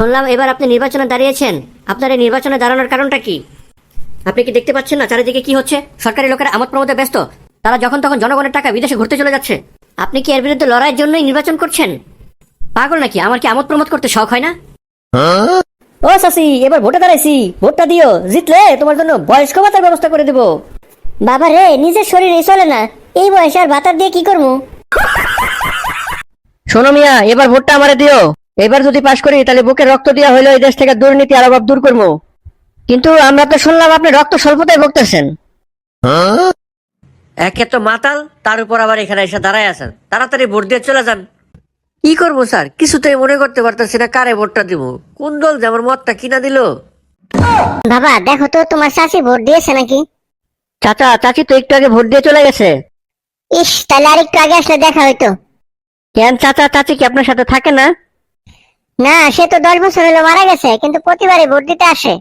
শুনলাম এবার আপনি নির্বাচনে দাঁড়িয়েছেন। আপনার এই নির্বাচনে দাঁড়ানোর কারণটা কি? আপনি কি দেখতে পাচ্ছেন না চারিদিকে কি হচ্ছে? সরকারি লোকেরা আমোদ প্রমোদে ব্যস্ত। তারা যখন তখন জনগণের টাকা বিদেশে ঘুরতে চলে যাচ্ছে। আপনি কি এর বিরুদ্ধে লড়াইয়ের জন্যই নির্বাচন করছেন? পাগল নাকি? আমার কি আমোদ প্রমোদ করতে শখ হয় না? ও চাচি, এবার ভোটে দাঁড়াইছি, ভোটটা দিও। জিতলে তোমার জন্য বয়স্ক ভাতার ব্যবস্থা করে দেবো। বাবা রে, নিজের শরীরে চলে না, এই বয়সে আর ভাতার দিয়ে কি করবো? শোনো মিয়া, এবার ভোটটা আমারে দিও। এবার যদি পাশ করি তাহলে বুকে রক্ত দেওয়া হইলো এই দেশ থেকে দুর্নীতি আর অভাব দূর করবো। কিন্তু আমরা তো শুনলাম আপনি রক্ত স্বল্পতায় ভুগতেছেন। একে তো মাতাল, তার উপর আবার এখানে এসে দাঁড়ায় আছেন। তাড়াতাড়ি ভোট দিয়ে চলে যান। কি করবো স্যার, কিছুতেই মনে করতে পারতেছি না কারে ভোটটা দিব। কোন দল যে আমার মতটা কিনা দিল। বাবা দেখো তো, তোমার চাচি ভোট দিয়েছে নাকি? চাচা চাচি তো একটু আগে ভোট দিয়ে চলে গেছে। ইস, তাহলে আরেকটু আগে আসলে দেখা হইতো। কেন চাচা চাচি কি আপনার সাথে থাকে না? না, সে তো 10 বছর হলো মারা গেছে, কিন্তু প্রতিবারই ভোট দিতে আসে।